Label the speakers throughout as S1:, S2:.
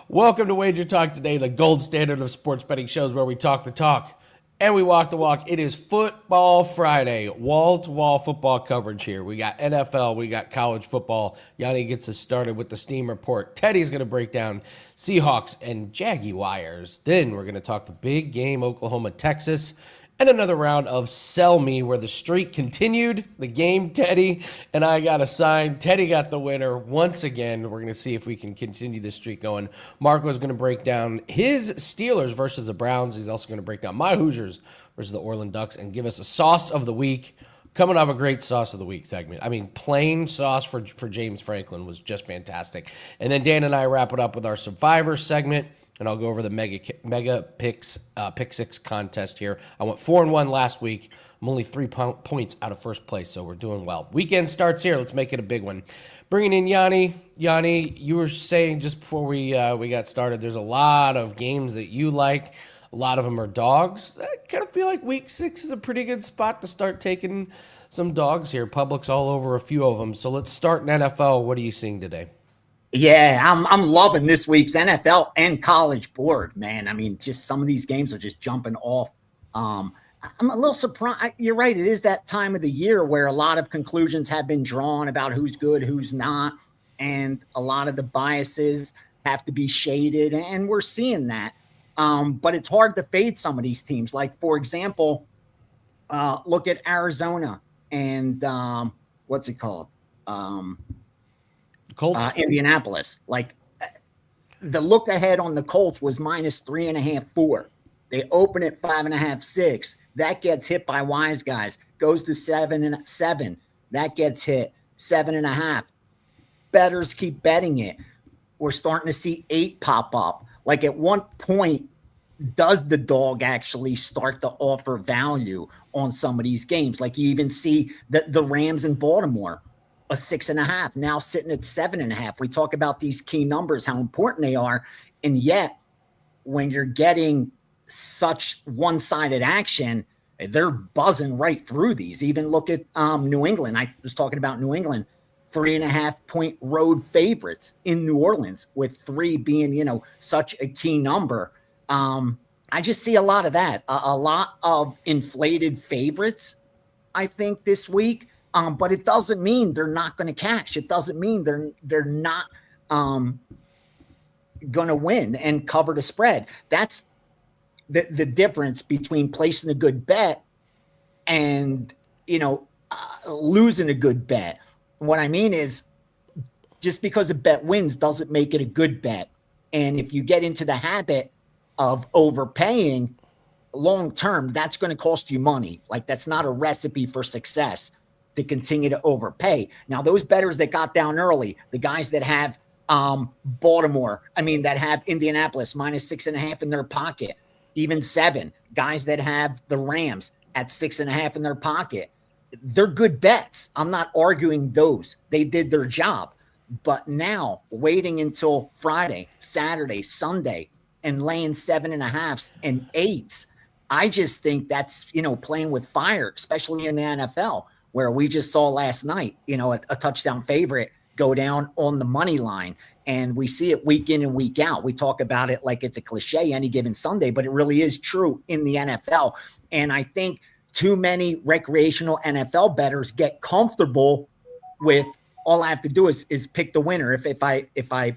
S1: Welcome to WagerTalk Today, the gold standard of sports betting shows where we talk the talk and we walk the walk. It is Football Friday, wall-to-wall football coverage here. We got NFL, we got college football. Gianni gets us started with the Steam report. Teddy's going to break down Seahawks and Jaguars. Then we're going to talk the big game, Oklahoma, Texas. And another round of Sell Me, where the streak continued. The game, Teddy and I got a sign. Teddy got the winner once again. We're going to see if we can continue this streak going. Marco's going to break down his Steelers versus the Browns. He's also going to break down my Hoosiers versus the Orland Ducks and give us a sauce of the week. Coming off a great sauce of the week segment. I mean, plain sauce for James Franklin was just fantastic. And then Dan and I wrap it up with our Survivor segment. And I'll go over the mega picks, pick six contest here. I went 4-1 last week. I'm only 3 points out of first place, so we're doing well. Weekend starts here. Let's make it a big one. Bringing in Gianni. Gianni, you were saying just before we got started, there's a lot of games that you like. A lot of them are dogs. I kind of feel like week 6 is a pretty good spot to start taking some dogs here. Public's all over a few of them. So let's start in NFL. What are you seeing today?
S2: Yeah, I'm loving this week's NFL and college board, man. I mean, just some of these games are just jumping off. I'm a little surprised. You're right. It is that time of the year where a lot of conclusions have been drawn about who's good, who's not, and a lot of the biases have to be shaded, and we're seeing that. But it's hard to fade some of these teams. Like, for example, look at Arizona and what's it called?
S1: Colts?
S2: Indianapolis. Like, the look ahead on the Colts was -3.5, 4. They open at 5.5, 6. That gets hit by wise guys. Goes to 7. That gets hit 7.5. Bettors keep betting it. We're starting to see 8 pop up. Like, at one point, does the dog actually start to offer value on some of these games? Like, you even see the Rams in Baltimore, a 6.5, now sitting at 7.5. We talk about these key numbers, how important they are. And yet, when you're getting such one-sided action, they're buzzing right through these. Even look at New England. I was talking about New England, 3.5-point road favorites in New Orleans, with 3 being, such a key number. I just see a lot of that, a lot of inflated favorites, I think, this week. But it doesn't mean they're not going to cash. It doesn't mean they're not going to win and cover the spread. That's the difference between placing a good bet and, losing a good bet. What I mean is, just because a bet wins doesn't make it a good bet. And if you get into the habit of overpaying long term, that's going to cost you money. Like, that's not a recipe for success, to continue to overpay. Now, those bettors that got down early, the guys that have that have Indianapolis -6.5 in their pocket, even 7, guys that have the Rams at 6.5 in their pocket, they're good bets. I'm not arguing those. They did their job. But now, waiting until Friday, Saturday, Sunday, and laying 7.5s and 8s, I just think that's, playing with fire, especially in the NFL, where we just saw last night, a touchdown favorite go down on the money line. And we see it week in and week out. We talk about it like it's a cliche any given Sunday, but it really is true in the NFL. And I think too many recreational NFL bettors get comfortable with, all I have to do is pick the winner. If I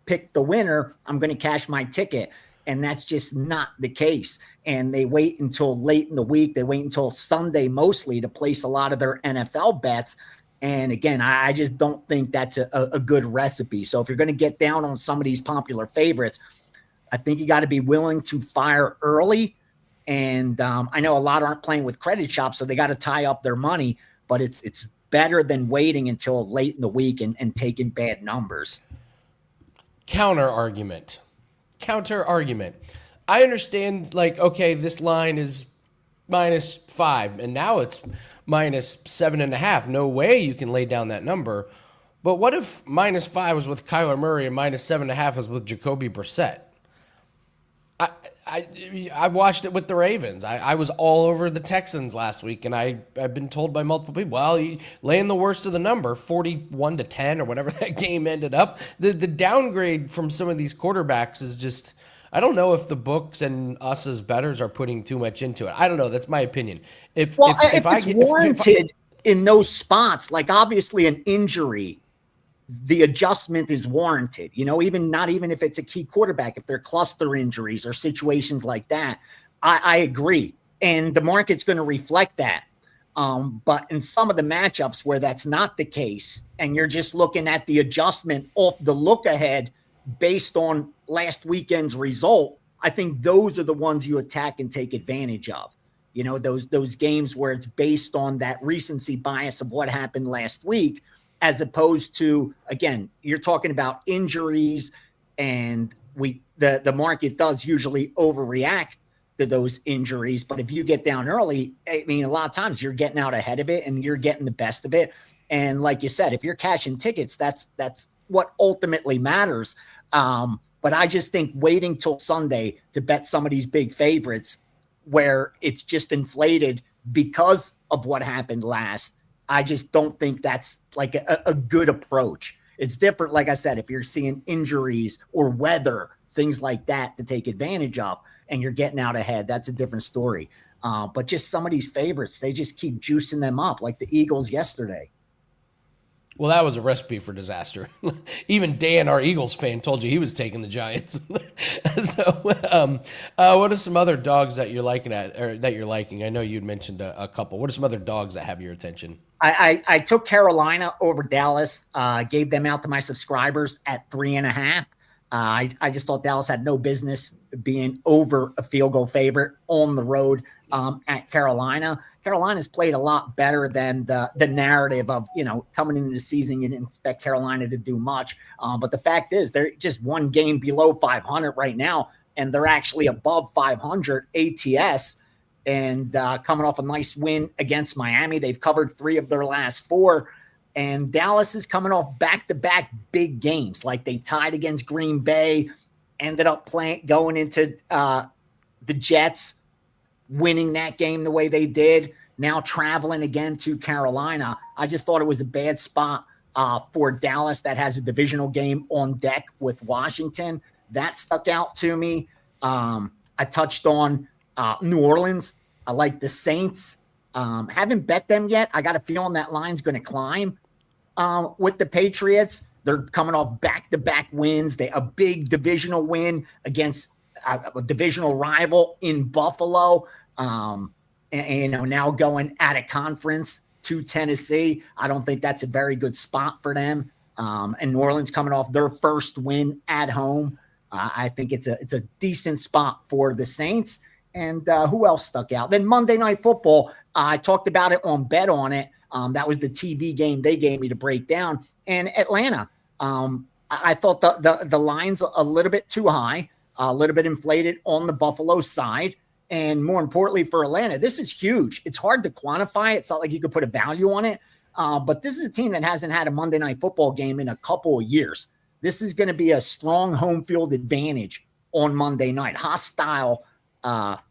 S2: pick the winner, I'm going to cash my ticket. And that's just not the case. And they wait until late in the week. They wait until Sunday mostly to place a lot of their NFL bets. And again, I just don't think that's a good recipe. So if you're going to get down on some of these popular favorites, I think you got to be willing to fire early. And I know a lot aren't playing with credit shops, so they got to tie up their money. But it's better than waiting until late in the week and taking bad numbers.
S1: Counter argument. I understand, like, okay, this line is -5, and now it's -7.5. No way you can lay down that number. But what if -5 was with Kyler Murray and -7.5 is with Jacoby Brissett? I watched it with the Ravens. I was all over the Texans last week, and I've been told by multiple people, well, you laying the worst of the number, 41-10 or whatever that game ended up. The downgrade from some of these quarterbacks is just, I don't know if the books and us as bettors are putting too much into it. I don't know. That's my opinion. If
S2: it's warranted in those spots, like obviously an injury, the adjustment is warranted, not even if it's a key quarterback, if they're cluster injuries or situations like that, I agree. And the market's going to reflect that. But in some of the matchups where that's not the case, and you're just looking at the adjustment off the look ahead based on last weekend's result, I think those are the ones you attack and take advantage of. Those games where it's based on that recency bias of what happened last week, as opposed to, again, you're talking about injuries, and the market does usually overreact to those injuries. But if you get down early, I mean, a lot of times you're getting out ahead of it and you're getting the best of it. And like you said, if you're cashing tickets, that's what ultimately matters. But I just think waiting till Sunday to bet some of these big favorites where it's just inflated because of what happened last, I just don't think that's like a good approach. It's different, like I said, if you're seeing injuries or weather, things like that to take advantage of, and you're getting out ahead, that's a different story. But just some of these favorites, they just keep juicing them up, like the Eagles yesterday.
S1: Well, that was a recipe for disaster. Even Dan, our Eagles fan, told you he was taking the Giants. So, what are some other dogs that you're liking I know you'd mentioned a couple. What are some other dogs that have your attention?
S2: I took Carolina over Dallas, gave them out to my subscribers at 3.5. I just thought Dallas had no business being over a field goal favorite on the road at Carolina. Carolina's played a lot better than the narrative of, coming into the season, you didn't expect Carolina to do much. But the fact is they're just one game below 500 right now, and they're actually above 500 ATS. And coming off a nice win against Miami, they've covered 3 of their last 4. And Dallas is coming off back-to-back big games. Like they tied against Green Bay, ended up going into the Jets, winning that game the way they did, now traveling again to Carolina. I just thought it was a bad spot for Dallas that has a divisional game on deck with Washington. That stuck out to me. I touched on New Orleans. I like the Saints. Haven't bet them yet. I got a feeling that line's going to climb with the Patriots. They're coming off back-to-back wins. A big divisional win against a divisional rival in Buffalo. And now going out of conference to Tennessee. I don't think that's a very good spot for them. And New Orleans coming off their first win at home. I think it's a decent spot for the Saints. And who else stuck out? Then Monday Night Football, I talked about it on Bet On It. That was the TV game they gave me to break down. And Atlanta, I thought the line's a little bit too high, a little bit inflated on the Buffalo side. And more importantly for Atlanta, this is huge. It's hard to quantify. It's not like you could put a value on it. But this is a team that hasn't had a Monday Night Football game in a couple of years. This is going to be a strong home field advantage on Monday night. Hostile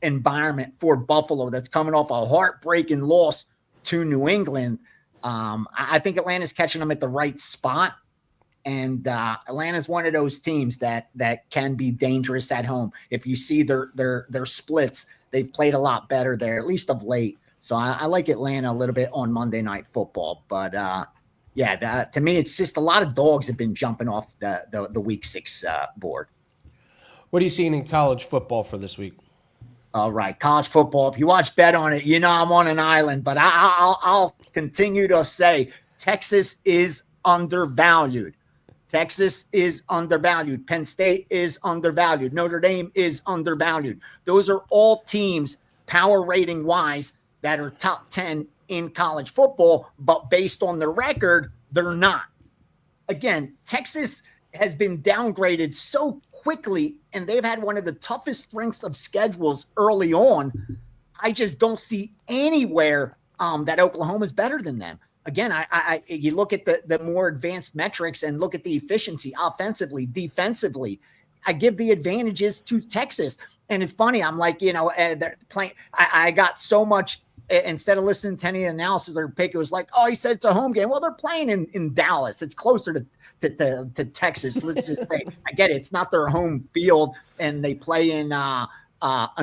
S2: environment for Buffalo that's coming off a heartbreaking loss to New England. I think Atlanta's catching them at the right spot. And Atlanta's one of those teams that can be dangerous at home. If you see their splits, they've played a lot better there, at least of late. So I like Atlanta a little bit on Monday Night Football. But, to me, it's just a lot of dogs have been jumping off the Week 6 board.
S1: What are you seeing in college football for this week?
S2: All right, college football. If you watch Bet On It, I'm on an island. But I'll continue to say Texas is undervalued. Texas is undervalued. Penn State is undervalued. Notre Dame is undervalued. Those are all teams, power rating wise, that are top 10 in college football, but based on their record, they're not. Again, Texas has been downgraded so quickly, and they've had one of the toughest strengths of schedules early on. I just don't see anywhere that Oklahoma is better than them. Again, you look at the more advanced metrics and look at the efficiency offensively, defensively. I give the advantages to Texas. And it's funny. I'm like, they're playing. I got so much. Instead of listening to any analysis or pick, it was like, oh, he said it's a home game. Well, they're playing in Dallas. It's closer to Texas. Let's just say, I get it. It's not their home field, and they play in a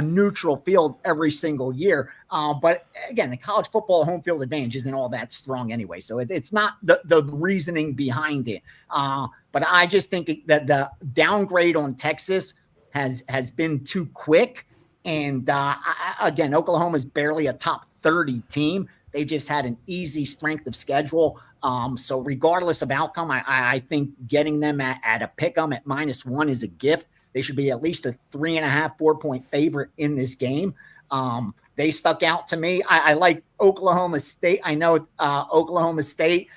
S2: neutral field every single year. But again, the college football home field advantage isn't all that strong anyway. So it's not the reasoning behind it. But I just think that the downgrade on Texas has been too quick. And again, Oklahoma is barely a top 30 team. They just had an easy strength of schedule. So regardless of outcome, I think getting them at a pick 'em at -1 is a gift. They should be at least a 3.5, 4-point favorite in this game. They stuck out to me. I like Oklahoma State. I know Oklahoma State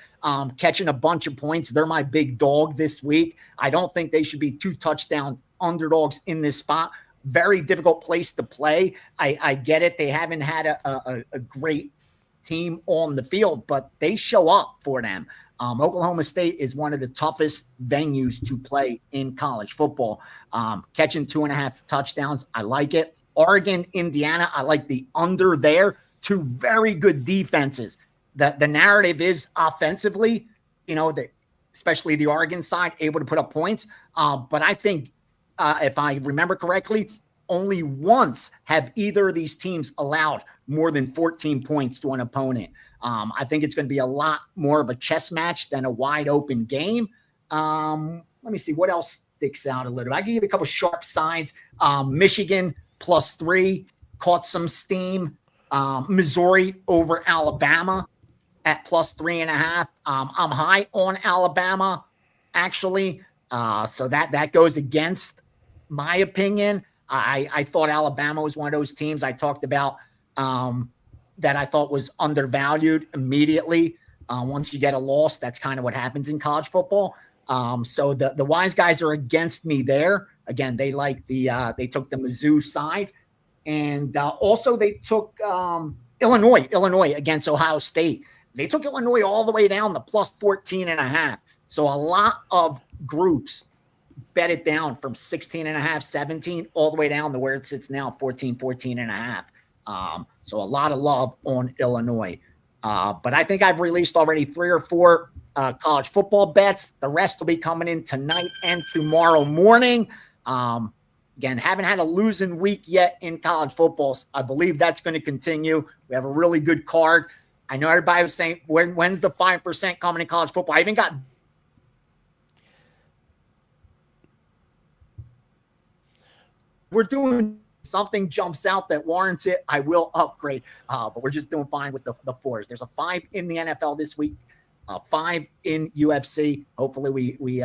S2: catching a bunch of points. They're my big dog this week. I don't think they should be 2-touchdown underdogs in this spot. Very difficult place to play. I get it. They haven't had a great team on the field, but they show up for them. Oklahoma State is one of the toughest venues to play in college football. Catching 2.5 touchdowns, I like it. Oregon, Indiana, I like the under there. Two very good defenses. The narrative is offensively, especially the Oregon side, able to put up points. But I think if I remember correctly, only once have either of these teams allowed more than 14 points to an opponent. I think it's going to be a lot more of a chess match than a wide open game. Let me see what else sticks out a little. I can give you a couple sharp signs. Michigan +3 caught some steam. Missouri over Alabama at +3.5. I'm high on Alabama, actually. So that goes against my opinion. I thought Alabama was one of those teams I talked about that I thought was undervalued immediately. Once you get a loss, that's kind of what happens in college football. So the wise guys are against me there. Again, they took the Mizzou side. And also they took Illinois against Ohio State. They took Illinois all the way down to +14.5. So a lot of groups bet it down from 16.5, 17, all the way down to where it sits now, 14.5. So a lot of love on Illinois. But I think I've released already 3 or 4 college football bets. The rest will be coming in tonight and tomorrow morning. Again, haven't had a losing week yet in college football. I believe that's going to continue. We have a really good card. I know everybody was saying, when's the 5% coming in college football? I even got we're doing something jumps out that warrants it, I will upgrade. But we're just doing fine with the 4s. There's a 5 in the NFL this week, 5 in UFC. Hopefully we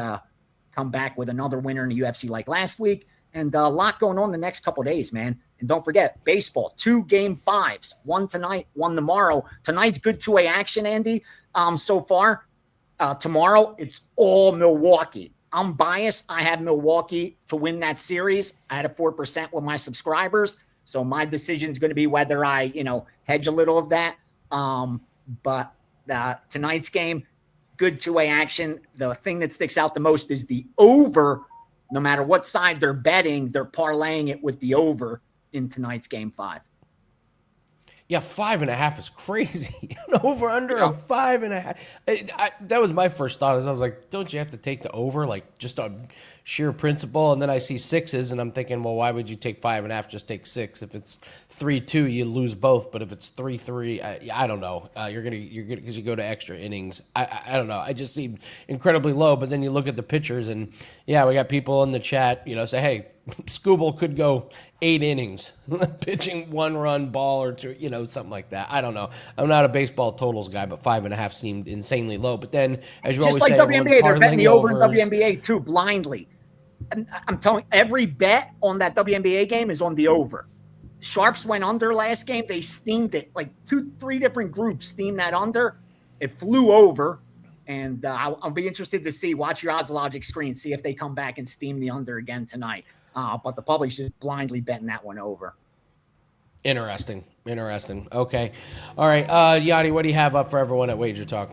S2: come back with another winner in the UFC like last week. And a lot going on the next couple of days, man. And don't forget, baseball, 2 game 5s, 1 tonight, 1 tomorrow. Tonight's good 2-way action, Andy. So far, tomorrow, it's all Milwaukee. I'm biased. I have Milwaukee to win that series. I had a 4% with my subscribers. So my decision is going to be whether I, hedge a little of that. But tonight's game, good 2-way action. The thing that sticks out the most is the over. No matter what side they're betting, they're parlaying it with the over in tonight's game 5.
S1: Yeah, 5.5 is crazy. Over under a 5.5. That was my first thought. I was like, don't you have to take the over, like just on sheer principle? And then I see 6s, and I'm thinking, well, why would you take 5.5? Just take 6. If it's 3-2, you lose both. But if it's 3-3, I don't know. You're gonna because you go to extra innings. I don't know. I just seem incredibly low. But then you look at the pitchers, and yeah, we got people in the chat, say, hey, Scooble could go 8 innings, pitching 1-run ball or 2, something like that. I don't know. I'm not a baseball totals guy, but 5.5 seemed insanely low. But then, as you
S2: just
S1: always
S2: like
S1: say,
S2: WNBA, they're betting the over in
S1: overs.
S2: WNBA too, blindly. And I'm telling you, every bet on that WNBA game is on the over. Sharps went under last game. They steamed it. Like 2-3 different groups steamed that under. It flew over. And I'll be interested to see, watch your odds logic screen, see if they come back and steam the under again tonight. But the public's just blindly betting that one over.
S1: Interesting. Okay. All right. Gianni, what do you have up for everyone at WagerTalk?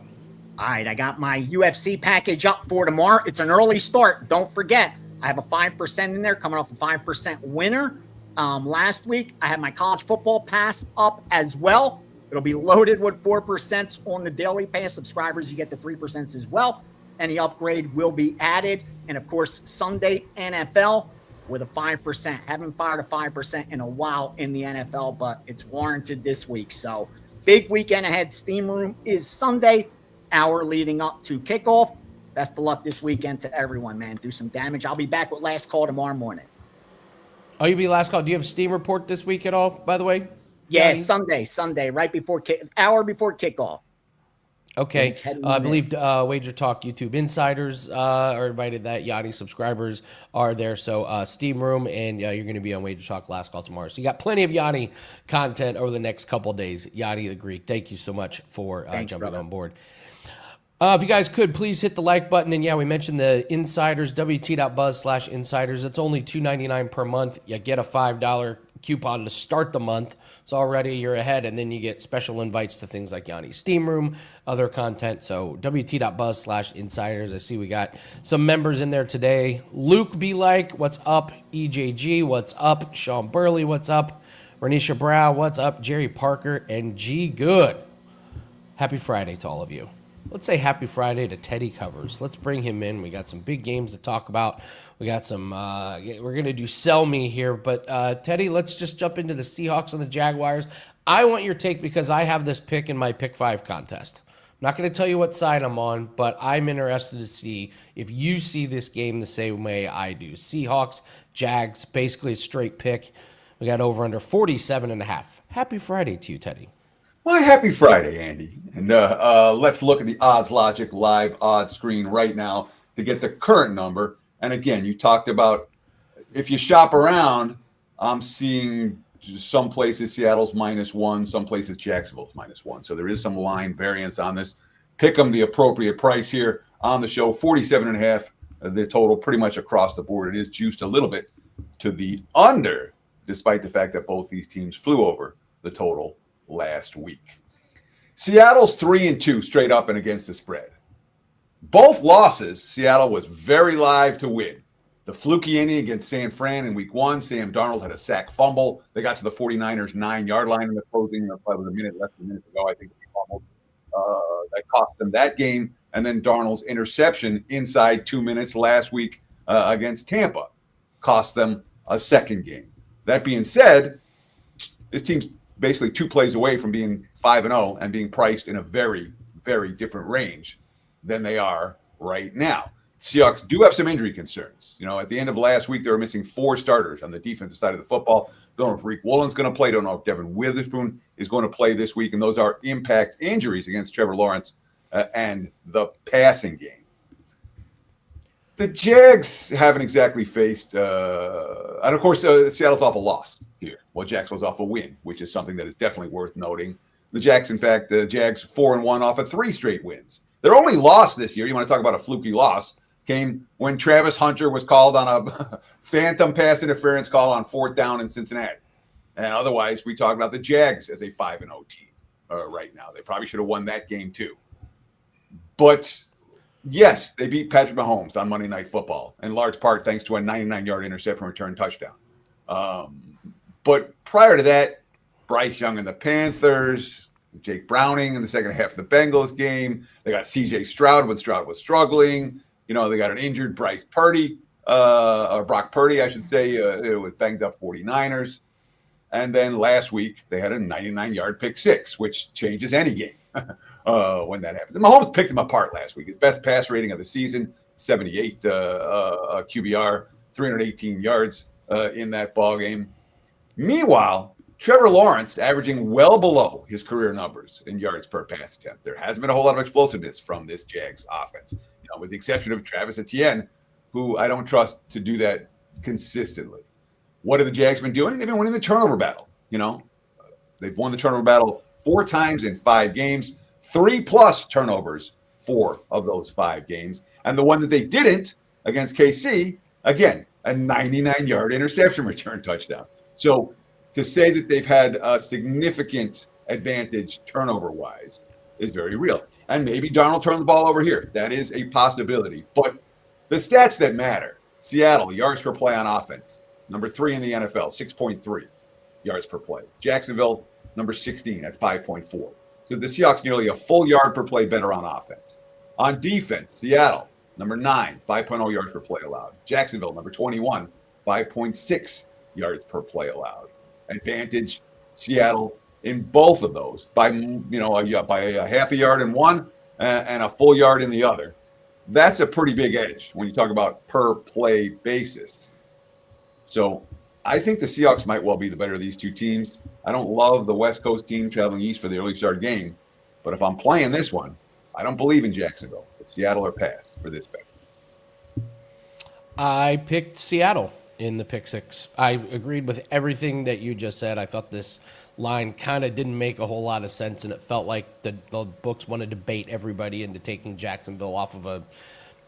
S2: All right. I got my UFC package up for tomorrow. It's an early start. Don't forget, I have a 5% in there coming off a 5% winner. Last week, I had my college football pass up as well. It'll be loaded with 4% on the daily pass. Subscribers, you get the 3% as well. Any upgrade will be added. And of course, Sunday NFL with a 5%. Haven't fired a 5% in a while in the NFL, but it's warranted this week. So big weekend ahead. Steam Room is Sunday, hour leading up to kickoff. Best of luck this weekend to everyone, man. Do some damage. I'll be back with last call tomorrow morning.
S1: Oh, you'll be last call. Do you have a Steam report this week at all, by the way?
S2: Yeah,
S1: Johnny?
S2: Sunday, right before hour before kickoff.
S1: Okay. I believe WagerTalk YouTube insiders are invited. That Gianni subscribers are there. So Steam Room, and you're going to be on WagerTalk last call tomorrow. So you got plenty of Gianni content over the next couple of days. Gianni the Greek, thank you so much for jumping on board. If you guys could, please hit the like button. And yeah, we mentioned the insiders, wt.buzz/insiders. It's only $2.99 per month. You get a $5 coupon to start the month. So already you're ahead. And then you get special invites to things like Gianni's Steam Room, other content. So wt.buzz/insiders. I see we got some members in there today. Luke Be Like, what's up? EJG, what's up? Sean Burley, what's up? Renisha Brow, what's up? Jerry Parker and G Good. Happy Friday to all of you. Let's say happy Friday to Teddy Covers. Let's bring him in. We got some big games to talk about. We got some, we're going to do sell me here. But Teddy, let's just jump into the Seahawks and the Jaguars. I want your take because I have this pick in my Pick 5 contest. I'm not going to tell you what side I'm on, but I'm interested to see if you see this game the same way I do. Seahawks, Jags, basically a straight pick. We got over under 47.5. Happy Friday to you, Teddy.
S3: Why, happy Friday, Andy. And let's look at the Odds Logic live odds screen right now to get the current number. And again, you talked about if you shop around, I'm seeing some places Seattle's -1, some places Jacksonville's -1. So there is some line variance on this. Pick them the appropriate price here on the show. 47.5, the total pretty much across the board. It is juiced a little bit to the under, despite the fact that both these teams flew over the total last week. Seattle's 3-2 straight up and against the spread. Both losses, Seattle was very live to win. The fluky inning against San Fran in week 1, Sam Darnold had a sack fumble. They got to the 49ers 9-yard line in the closing. Probably less than a minute ago, I think he fumbled. That cost them that game. And then Darnold's interception inside 2 minutes last week against Tampa cost them a second game. That being said, this team's basically 2 plays away from being 5-0 and being priced in a very, very different range than they are right now. Seahawks do have some injury concerns. You know, at the end of last week, they were missing 4 starters on the defensive side of the football. Don't know if Reek Woolen's going to play. Don't know if Devin Witherspoon is going to play this week. And those are impact injuries against Trevor Lawrence and the passing game. The Jags haven't exactly faced, and of course, Seattle's off a loss here. Well, Jacksonville's off a win, which is something that is definitely worth noting. The Jags, in fact, the Jags 4-1 off of 3 straight wins. Their only loss this year, you want to talk about a fluky loss, came when Travis Hunter was called on a phantom pass interference call on 4th down in Cincinnati. And otherwise, we talk about the Jags as a 5-0 team right now. They probably should have won that game too. But yes, they beat Patrick Mahomes on Monday Night Football, in large part thanks to a 99-yard interception return touchdown. But prior to that, Bryce Young and the Panthers, Jake Browning in the second half of the Bengals game. They got C.J. Stroud when Stroud was struggling. You know, they got an injured Bryce Purdy, or Brock Purdy, I should say, with banged up 49ers. And then last week, they had a 99-yard pick 6, which changes any game when that happens. And Mahomes picked him apart last week. His best pass rating of the season, 78 QBR, 318 yards in that ball game. Meanwhile, Trevor Lawrence averaging well below his career numbers in yards per pass attempt. There hasn't been a whole lot of explosiveness from this Jags offense, you know, with the exception of Travis Etienne, who I don't trust to do that consistently. What have the Jags been doing? They've been winning the turnover battle. You know, they've won the turnover battle 4 times in 5 games, 3+ turnovers 4 of those 5 games. And the one that they didn't against KC, again, a 99-yard interception return touchdown. So to say that they've had a significant advantage turnover-wise is very real. And maybe Darnold turned the ball over here. That is a possibility. But the stats that matter, Seattle, yards per play on offense, number 3 in the NFL, 6.3 yards per play. Jacksonville, number 16 at 5.4. So the Seahawks nearly a full yard per play better on offense. On defense, Seattle, number 9, 5.0 yards per play allowed. Jacksonville, number 21, 5.6 yards per play allowed. Advantage Seattle in both of those by by a half a yard in one and a full yard in the other. That's a pretty big edge when you talk about per play basis. So I think the Seahawks might well be the better of these two teams. I don't love the West Coast team traveling east for the early start game, but if I'm playing this one, I don't believe in Jacksonville. It's Seattle or pass for this bet.
S1: I picked Seattle in the pick 6. I agreed with everything that you just said. I thought this line kind of didn't make a whole lot of sense, and it felt like the books wanted to bait everybody into taking Jacksonville off of a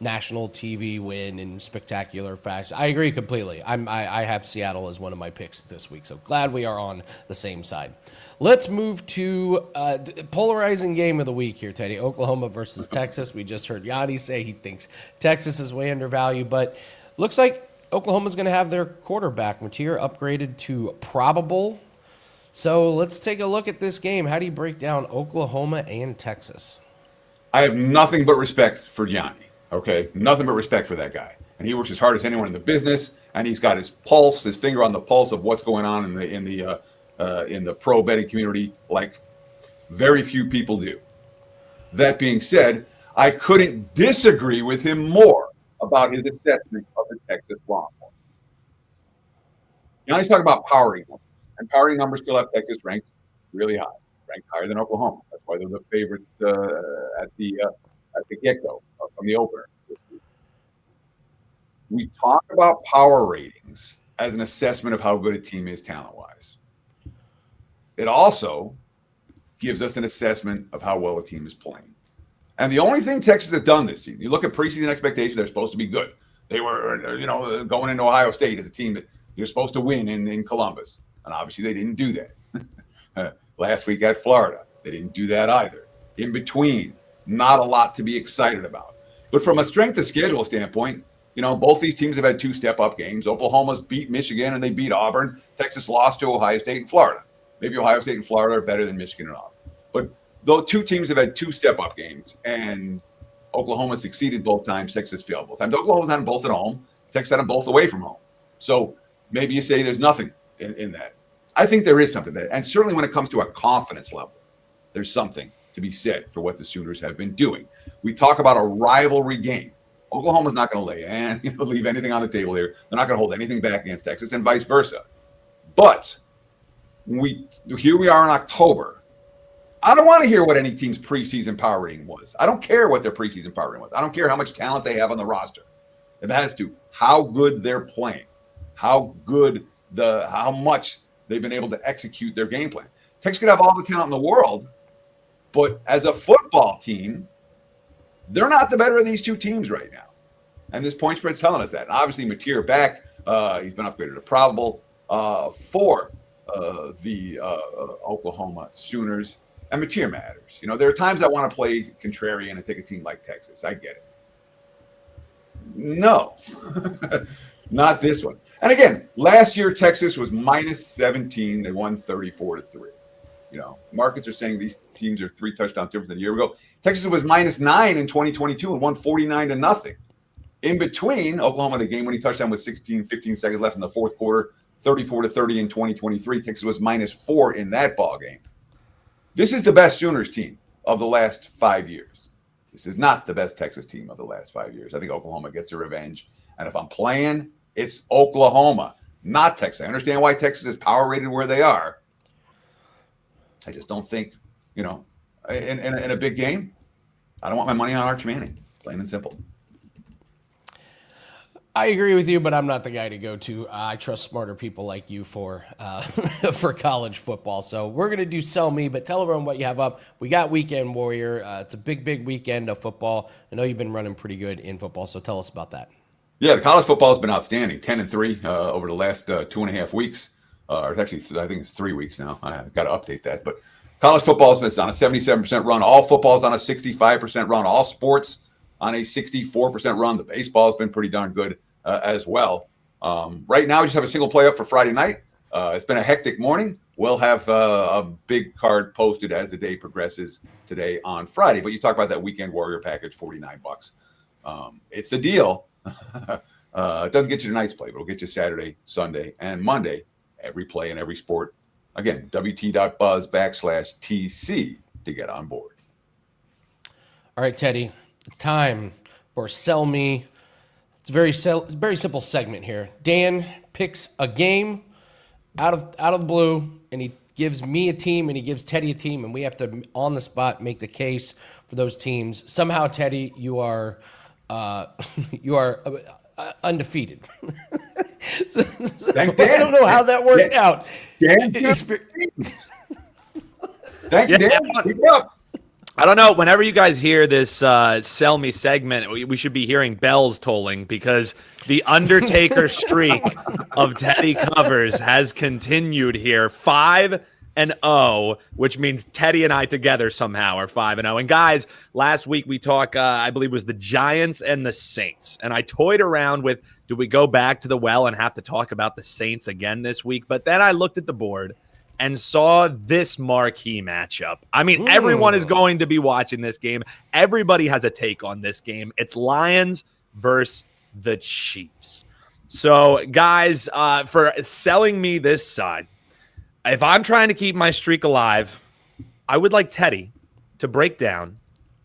S1: national TV win in spectacular fashion. I agree completely. I have Seattle as one of my picks this week, so glad we are on the same side. Let's move to polarizing game of the week here, Teddy. Oklahoma versus Texas. We just heard Gianni say he thinks Texas is way undervalued, but looks like Oklahoma's going to have their quarterback material upgraded to probable. So let's take a look at this game. How do you break down Oklahoma and Texas?
S3: I have nothing but respect for Gianni. Okay, nothing but respect for that guy, and he works as hard as anyone in the business. And he's got his pulse, his finger on the pulse of what's going on in the pro betting community, like very few people do. That being said, I couldn't disagree with him more about his assessment of the Texas Longhorns. Gianni's talking about powering numbers, and powering numbers still have Texas ranked really high, ranked higher than Oklahoma. That's why they're the favorites at the get-go from the opener this week. We talk about power ratings as an assessment of how good a team is talent-wise. It also gives us an assessment of how well a team is playing. And the only thing Texas has done this season, you look at preseason expectations, they're supposed to be good. They were, going into Ohio State as a team that you're supposed to win in Columbus. And obviously they didn't do that. Last week at Florida, they didn't do that either. In between, not a lot to be excited about. But from a strength of schedule standpoint, both these teams have had 2 step-up games. Oklahoma's beat Michigan and they beat Auburn. Texas lost to Ohio State and Florida. Maybe Ohio State and Florida are better than Michigan and Auburn. But those 2 teams have had 2 step-up games, and Oklahoma succeeded both times. Texas failed both times. Oklahoma had them both at home. Texas had them both away from home. So maybe you say there's nothing in that. I think there is something there. And certainly when it comes to a confidence level, there's something to be said for what the Sooners have been doing. We talk about a rivalry game. Oklahoma's not going to leave anything on the table here. They're not going to hold anything back against Texas, and vice versa. But here we are in October. I don't want to hear what any team's preseason power rating was. I don't care what their preseason power rating was. I don't care how much talent they have on the roster. It has to how good they're playing, how much they've been able to execute their game plan. Texas could have all the talent in the world, but as a football team, they're not the better of these 2 teams right now. And this point spread's telling us that. And obviously, Mateer back. He's been upgraded to probable for the Oklahoma Sooners. And Mateer matters. There are times I want to play contrarian and take a team like Texas. I get it. No, not this one. And again, last year, Texas was minus 17. They won 34-3. Markets are saying these teams are 3 touchdowns different than a year ago. Texas was minus 9 in 2022 and won 49-0. In between, Oklahoma, the game-winning touchdown with 15 seconds left in the fourth quarter, 34-30 in 2023. Texas was minus 4 in that ball game. This is the best Sooners team of the last 5 years. This is not the best Texas team of the last 5 years. I think Oklahoma gets a revenge. And if I'm playing, it's Oklahoma, not Texas. I understand why Texas is power rated where they are. I just don't think, in a big game, I don't want my money on Arch Manning, plain and simple.
S1: I agree with you, but I'm not the guy to go to. I trust smarter people like you for college football. So we're going to do sell me, but tell everyone what you have up. We got Weekend Warrior. It's a big weekend of football. I know you've been running pretty good in football, so tell us about that. Yeah,
S3: the college football has been outstanding, 10-3 over the last 2.5 weeks. Or actually, I think it's 3 weeks now. I've got to update that. But college football is on a 77% run. All football is on a 65% run. All sports on a 64% run. The baseball has been pretty darn good as well. Right now, we just have a single play up for Friday night. It's been a hectic morning. We'll have a big card posted as the day progresses today on Friday. But you talk about that Weekend Warrior package, $49. It's a deal. It doesn't get you tonight's play, but it'll get you Saturday, Sunday, and Monday. Every play in every sport. Again, WT.buzz/TC to get on board.
S1: All right, Teddy, it's time for Sell Me. It's a very simple segment here. Dan picks a game out of the blue, and he gives me a team, and he gives Teddy a team, and we have to, on the spot, make the case for those teams. Somehow, Teddy, you are undefeated.
S3: Thank Dan.
S1: I don't know how that worked out.
S3: Dan, thank you, Dan. Keep it up.
S4: I don't know. Whenever you guys hear this Sell Me segment, we should be hearing bells tolling because the Undertaker streak of Teddy covers has continued here. 5-0, which means Teddy and I together somehow are 5-0. And guys, last week we talked, I believe it was the Giants and the Saints. And I toyed around with, do we go back to the well and have to talk about the Saints again this week? But then I looked at the board and saw this marquee matchup. I mean, everyone is going to be watching this game. Everybody has a take on this game. It's Lions versus the Chiefs. So, guys, for selling me this side, if I'm trying to keep my streak alive, I would like Teddy to break down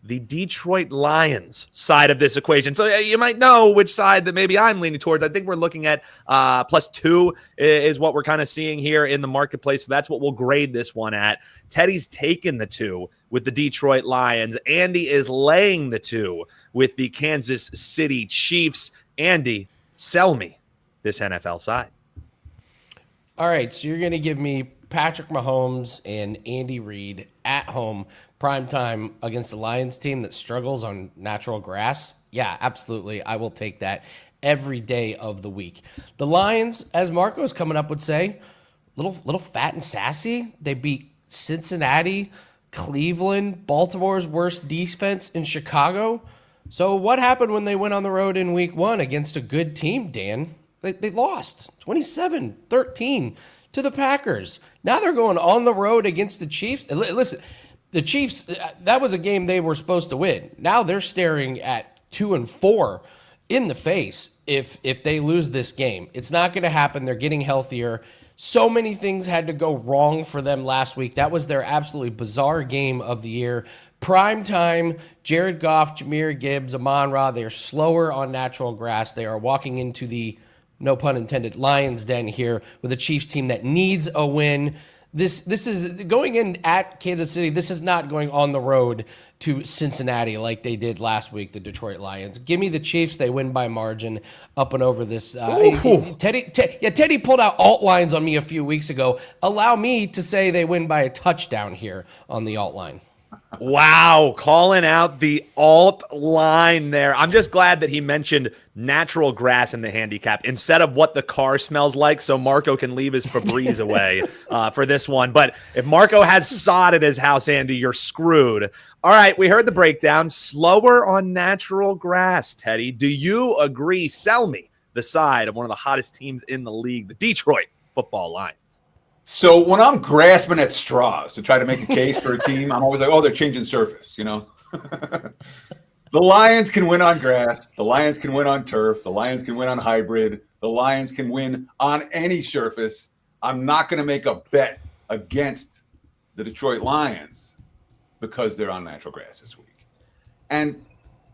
S4: the Detroit Lions side of this equation. So you might know which side that maybe I'm leaning towards. I think we're looking at +2 is what we're kind of seeing here in the marketplace. So that's what we'll grade this one at. Teddy's taken the 2 with the Detroit Lions. Andy is laying the 2 with the Kansas City Chiefs. Andy, sell me this NFL side.
S1: All right, so you're going to give me Patrick Mahomes and Andy Reid at home, primetime against the Lions team that struggles on natural grass. Yeah, absolutely. I will take that every day of the week. The Lions, as Marco's coming up would say, little fat and sassy. They beat Cincinnati, Cleveland, Baltimore's worst defense in Chicago. So what happened when they went on the road in week 1 against a good team, Dan? They lost 27-13 to the Packers. Now they're going on the road against the Chiefs. Listen, the Chiefs, that was a game they were supposed to win. Now they're staring at 2-4 in the face if they lose this game. It's not going to happen. They're getting healthier. So many things had to go wrong for them last week. That was their absolutely bizarre game of the year. Prime time, Jared Goff, Jahmyr Gibbs, Amon-Ra, they're slower on natural grass. They are walking into the, no pun intended, Lions den here with a Chiefs team that needs a win. This is going in at Kansas City. This is not going on the road to Cincinnati like they did last week, the Detroit Lions. Give me the Chiefs. They win by margin up and over this. Teddy pulled out alt lines on me a few weeks ago. Allow me to say they win by a touchdown here on the alt line.
S4: Wow, calling out the alt line there. I'm just glad that he mentioned natural grass in the handicap instead of what the car smells like, so Marco can leave his Febreze away for this one. But if Marco has sod at his house, Andy, you're screwed. All right, we heard the breakdown. Slower on natural grass, Teddy. Do you agree? Sell me the side of one of the hottest teams in the league, the Detroit Football Lions.
S3: So when I'm grasping at straws to try to make a case for a team, I'm always like, oh, they're changing surface, you know? The Lions can win on grass. The Lions can win on turf. The Lions can win on hybrid. The Lions can win on any surface. I'm not going to make a bet against the Detroit Lions because they're on natural grass this week. And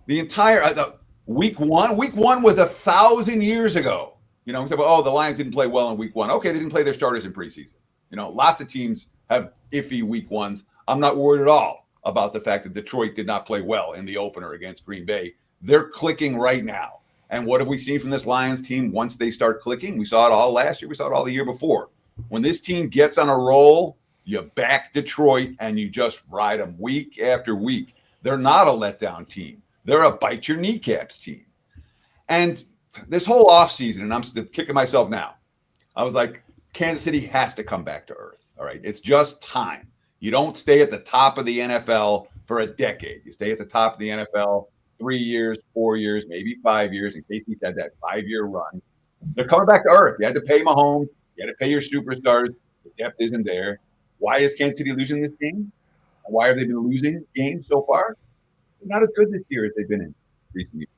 S3: the entire week one was 1,000 years ago. You know, we talk about, the Lions didn't play well in week 1. Okay, they didn't play their starters in preseason. You know, lots of teams have iffy week 1s. I'm not worried at all about the fact that Detroit did not play well in the opener against Green Bay. They're clicking right now. And what have we seen from this Lions team once they start clicking? We saw it all last year. We saw it all the year before. When this team gets on a roll, you back Detroit and you just ride them week after week. They're not a letdown team. They're a bite your kneecaps team. And this whole offseason, and I'm still kicking myself now, I was like, Kansas City has to come back to earth. All right. It's just time. You don't stay at the top of the NFL for a decade. You stay at the top of the NFL 3 years, 4 years, maybe 5 years. In case he's had that 5-year run. They're coming back to earth. You had to pay Mahomes. You had to pay your superstars. The depth isn't there. Why is Kansas City losing this game? Why have they been losing games so far? They're not as good this year as they've been in recent years.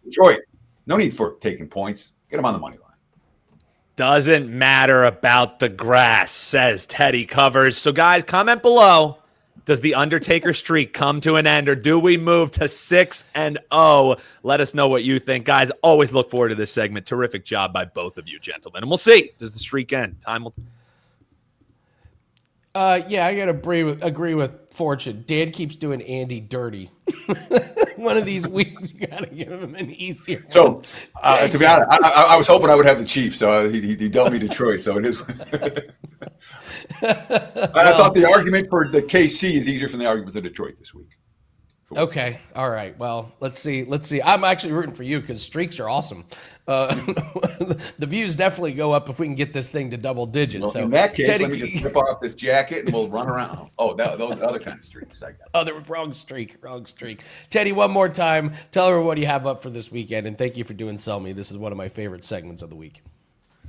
S3: Detroit, no need for taking points. Get them on the money line.
S4: Doesn't matter about the grass, says Teddy Covers. So, guys, comment below. Does the Undertaker streak come to an end, or do we move to 6-0? Let us know what you think. Guys, always look forward to this segment. Terrific job by both of you, gentlemen. And we'll see. Does the streak end? Time will...
S1: Yeah, I gotta agree with Fortune. Dan keeps doing Andy dirty. One of these weeks, you gotta give him an easier.
S3: So, to be honest, I was hoping I would have the Chiefs. So he dealt me Detroit. So it is. I thought the argument for the KC is easier than the argument for Detroit this week.
S1: Okay. All right. Well, let's see. I'm actually rooting for you because streaks are awesome. The views definitely go up if we can get this thing to double digits.
S3: Well,
S1: so
S3: in that case,
S1: Teddy,
S3: let me just rip off this jacket and we'll run around. Oh, those other kind of streaks. I got.
S1: Oh, the wrong streak. Teddy, one more time. Tell everyone what you have up for this weekend, and thank you for doing Sell Me. This is one of my favorite segments of the week.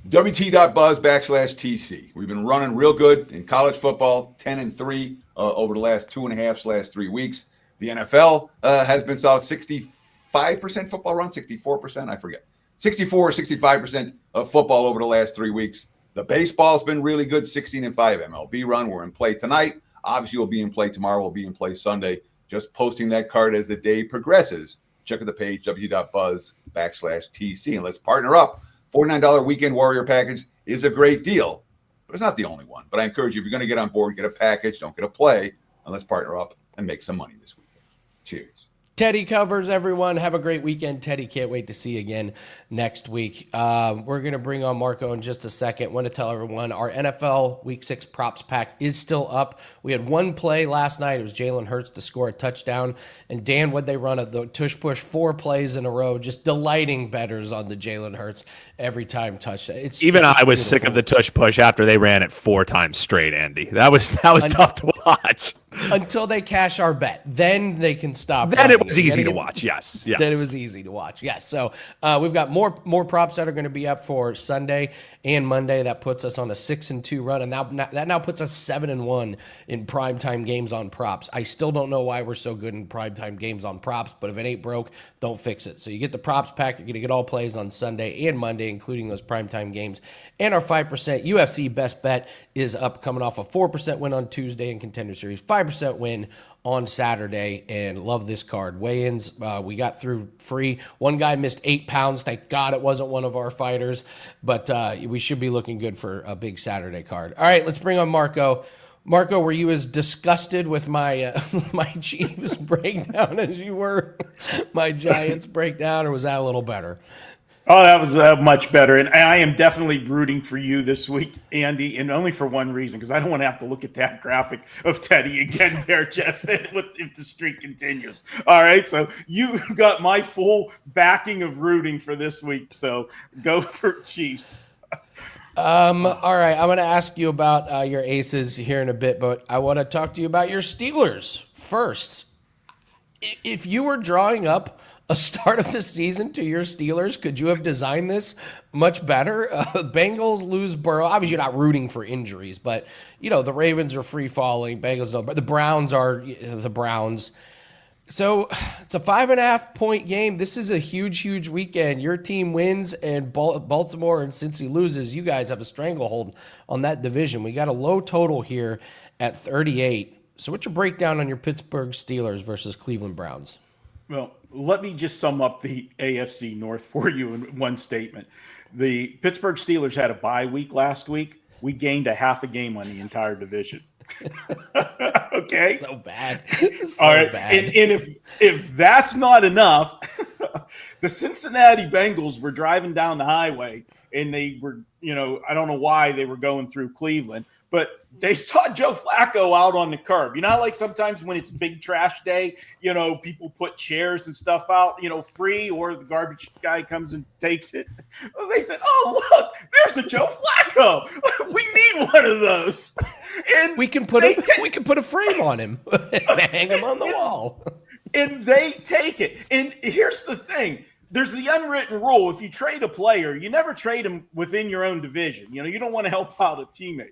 S3: WT.buzz/TC. We've been running real good in college football, 10-3 over the last 2.5/3 weeks. The NFL has been solid, 65% football run, 64%, I forget. 64 or 65% of football over the last 3 weeks. The baseball's been really good, 16-5 MLB run. We're in play tonight. Obviously, we'll be in play tomorrow. We'll be in play Sunday. Just posting that card as the day progresses. Check out the page, w.buzz/TC. And let's partner up. $49 Weekend Warrior package is a great deal, but it's not the only one. But I encourage you, if you're going to get on board, get a package. Don't get a play, and let's partner up and make some money this weekend. Cheers.
S1: Teddy Covers, everyone. Have a great weekend. Teddy, can't wait to see you again next week. We're going to bring on Marco in just a second. Want to tell everyone our NFL Week 6 props pack is still up. We had one play last night. It was Jalen Hurts to score a touchdown. And Dan, would they run the tush push 4 plays in a row, just delighting bettors on the Jalen Hurts every time touchdown.
S4: Even I was sick of the tush push after they ran it 4 times straight, Andy. That was tough to watch.
S1: Until they cash our bet. Then they can stop.
S4: Then it was easy to watch. Yes.
S1: Then it was easy to watch. Yes. So we've got more props that are going to be up for Sunday and Monday. That puts us on a 6-2 run, and that now puts us 7-1 in primetime games on props. I still don't know why we're so good in primetime games on props, but if it ain't broke, don't fix it. So you get the props pack. You're going to get all plays on Sunday and Monday, including those primetime games. And our 5% UFC best bet is up, coming off a 4% win on Tuesday in Contender Series, 5% win on Saturday, and love this card. Weigh-ins, we got through free. One guy missed 8 pounds. Thank God it wasn't one of our fighters, but we should be looking good for a big Saturday card. All right, let's bring on Marco. Marco, were you as disgusted with my my Chiefs breakdown as you were my Giants breakdown, or was that a little better?
S5: Oh, that was much better. And I am definitely rooting for you this week, Andy, and only for one reason, because I don't want to have to look at that graphic of Teddy again bare-chested if the streak continues. All right, so you got my full backing of rooting for this week, so go for Chiefs.
S1: All right, I'm going to ask you about your aces here in a bit, but I want to talk to you about your Steelers first. If you were drawing up a start of the season to your Steelers, could you have designed this much better? Bengals lose Burrow. Obviously, you're not rooting for injuries, but, the Ravens are free-falling. Bengals don't. But the Browns are the Browns. So it's a 5.5-point game. This is a huge, huge weekend. Your team wins, and Baltimore and Cincy loses. You guys have a stranglehold on that division. We got a low total here at 38. So what's your breakdown on your Pittsburgh Steelers versus Cleveland Browns?
S5: Well, let me just sum up the AFC North for you in one statement. The Pittsburgh Steelers had a bye week last week. We gained a half a game on the entire division. Okay?
S1: So bad.
S5: All right. Bad. And if that's not enough, the Cincinnati Bengals were driving down the highway, and they were, I don't know why they were going through Cleveland, but they saw Joe Flacco out on the curb. How like sometimes when it's big trash day, people put chairs and stuff out, free, or the garbage guy comes and takes it. They said, "Oh, look, there's a Joe Flacco. We need one of those." And
S1: we can put a frame on him and hang him on the wall.
S5: And they take it. And here's the thing. there's the unwritten rule. If you trade a player, you never trade him within your own division. You don't want to help out a teammate,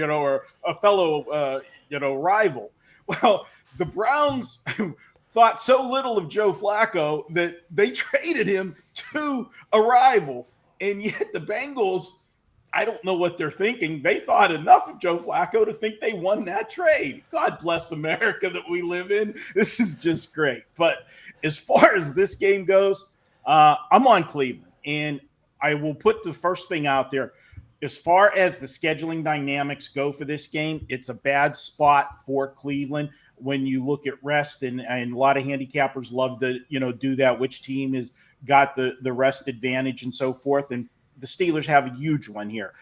S5: or a fellow, rival. Well, the Browns thought so little of Joe Flacco that they traded him to a rival. And yet the Bengals, I don't know what they're thinking. They thought enough of Joe Flacco to think they won that trade. God bless America that we live in. This is just great. But as far as this game goes, I'm on Cleveland. And I will put the first thing out there. As far as the scheduling dynamics go for this game, it's a bad spot for Cleveland when you look at rest. And a lot of handicappers love to, do that, which team has got the rest advantage and so forth. And the Steelers have a huge one here.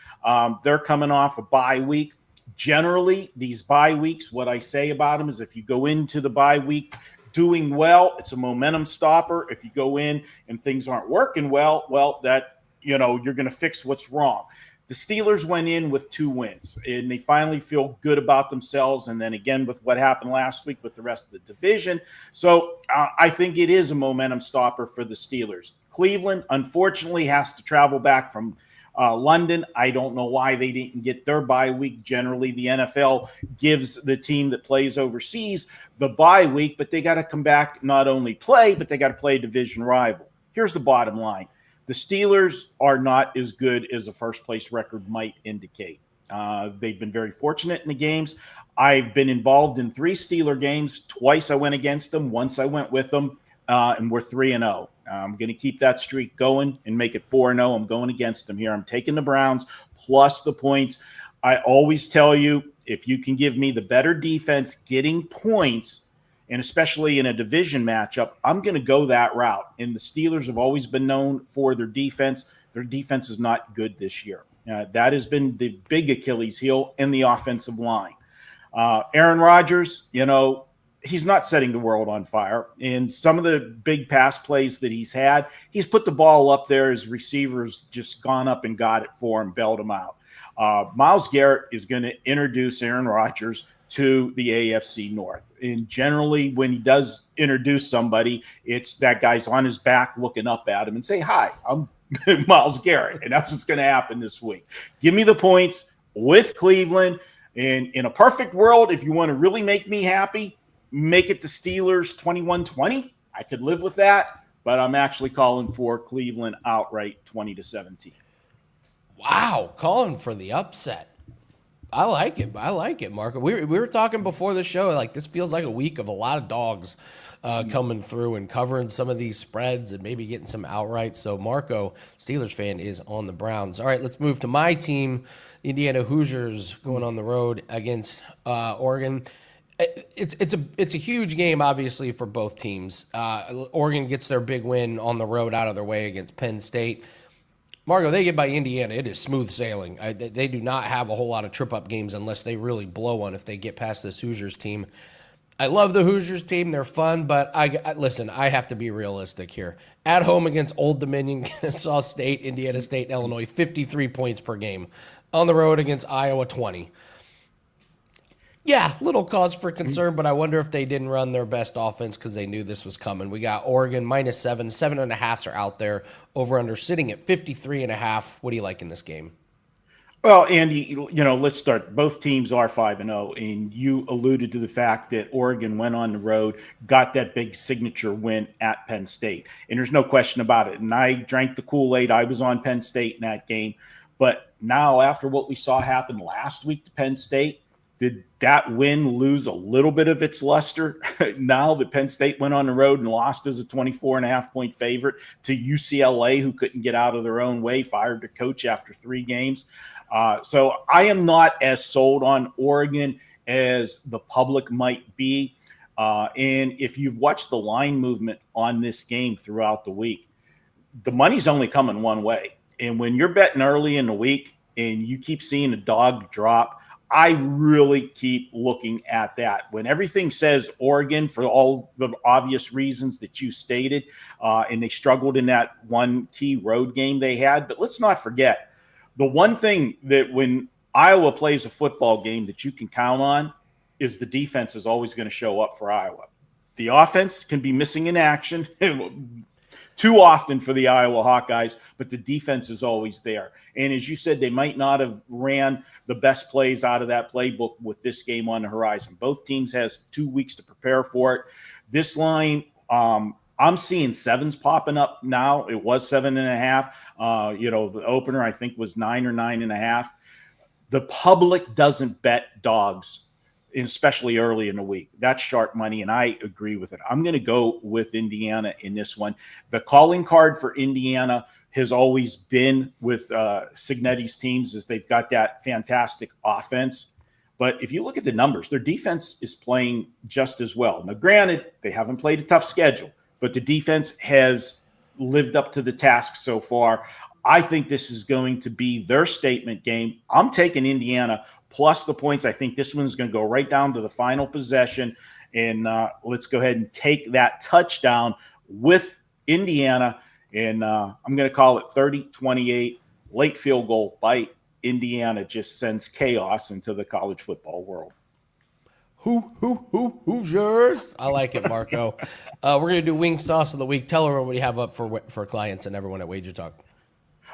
S5: They're coming off a bye week. Generally, these bye weeks, what I say about them is if you go into the bye week doing well, it's a momentum stopper. If you go in and things aren't working well, that, you're going to fix what's wrong. The Steelers went in with 2 wins, and they finally feel good about themselves. And then again, with what happened last week with the rest of the division. So I think it is a momentum stopper for the Steelers. Cleveland, unfortunately, has to travel back from London. I don't know why they didn't get their bye week. Generally, the NFL gives the team that plays overseas the bye week, but they got to come back, not only play, but they got to play a division rival. Here's the bottom line. The Steelers are not as good as a first-place record might indicate. They've been very fortunate in the games. I've been involved in 3 Steeler games. Twice I went against them. Once I went with them, and we're 3-0. I'm going to keep that streak going and make it 4-0. I'm going against them here. I'm taking the Browns plus the points. I always tell you, if you can give me the better defense getting points, and especially in a division matchup, I'm going to go that route. And the Steelers have always been known for their defense. Their defense is not good this year. That has been the big Achilles heel in the offensive line. Aaron Rodgers, he's not setting the world on fire. And some of the big pass plays that he's had, he's put the ball up there. His receivers just gone up and got it for him, bailed him out. Myles Garrett is going to introduce Aaron Rodgers to the AFC North. And generally, when he does introduce somebody, it's that guy's on his back looking up at him and say, "Hi, I'm Myles Garrett." And that's what's going to happen this week. Give me the points with Cleveland. And in a perfect world, if you want to really make me happy, make it the Steelers 21-20. I could live with that, but I'm actually calling for Cleveland outright 20-17.
S1: Wow, calling for the upset. I like it, Marco. We were talking before the show, like this feels like a week of a lot of dogs coming through and covering some of these spreads and maybe getting some outright. So Marco, Steelers fan, is on the Browns. All right, let's move to my team, Indiana Hoosiers, going on the road against Oregon. It's a huge game, obviously, for both teams. Oregon gets their big win on the road out of their way against Penn State. Marco, they get by Indiana. It is smooth sailing. They do not have a whole lot of trip-up games unless they really blow one if they get past this Hoosiers team. I love the Hoosiers team. They're fun, but listen, I have to be realistic here. At home against Old Dominion, Kennesaw State, Indiana State, and Illinois, 53 points per game. On the road against Iowa, 20. Yeah, little cause for concern, but I wonder if they didn't run their best offense because they knew this was coming. We got Oregon -7, 7.5 are out there. Over/under sitting at 53.5. What do you like in this game?
S5: Well, Andy, let's start. Both teams are 5-0, and you alluded to the fact that Oregon went on the road, got that big signature win at Penn State, and there's no question about it. And I drank the Kool-Aid. I was on Penn State in that game. But now, after what we saw happen last week to Penn State, did that win lose a little bit of its luster now that Penn State went on the road and lost as a 24.5-point favorite to UCLA, who couldn't get out of their own way, fired the coach after 3 games? So I am not as sold on Oregon as the public might be. And if you've watched the line movement on this game throughout the week, the money's only coming one way. And when you're betting early in the week and you keep seeing a dog drop, I really keep looking at that. When everything says Oregon, for all the obvious reasons that you stated, and they struggled in that one key road game they had. But let's not forget, the one thing that when Iowa plays a football game that you can count on is the defense is always going to show up for Iowa. The offense can be missing in action too often for the Iowa Hawkeyes, but the defense is always there. And as you said, they might not have ran the best plays out of that playbook with this game on the horizon. Both teams has 2 weeks to prepare for it. This line, I'm seeing sevens popping up now. It was 7.5. The opener I think was 9 or 9.5. The public doesn't bet dogs, especially early in the week. That's sharp money, and I agree with it. I'm going to go with Indiana in this one. The calling card for Indiana has always been with Cignetti's teams is they've got that fantastic offense. But if you look at the numbers, their defense is playing just as well. Now, granted, they haven't played a tough schedule, but the defense has lived up to the task so far. I think this is going to be their statement game. I'm taking Indiana plus the points. I think this one's going to go right down to the final possession. And let's go ahead and take that touchdown with Indiana. And I'm going to call it 30-28. Late field goal by Indiana just sends chaos into the college football world.
S1: Hoosiers. I like it, Marco. We're going to do wing sauce of the week. Tell everyone what you have up for clients and everyone at WagerTalk.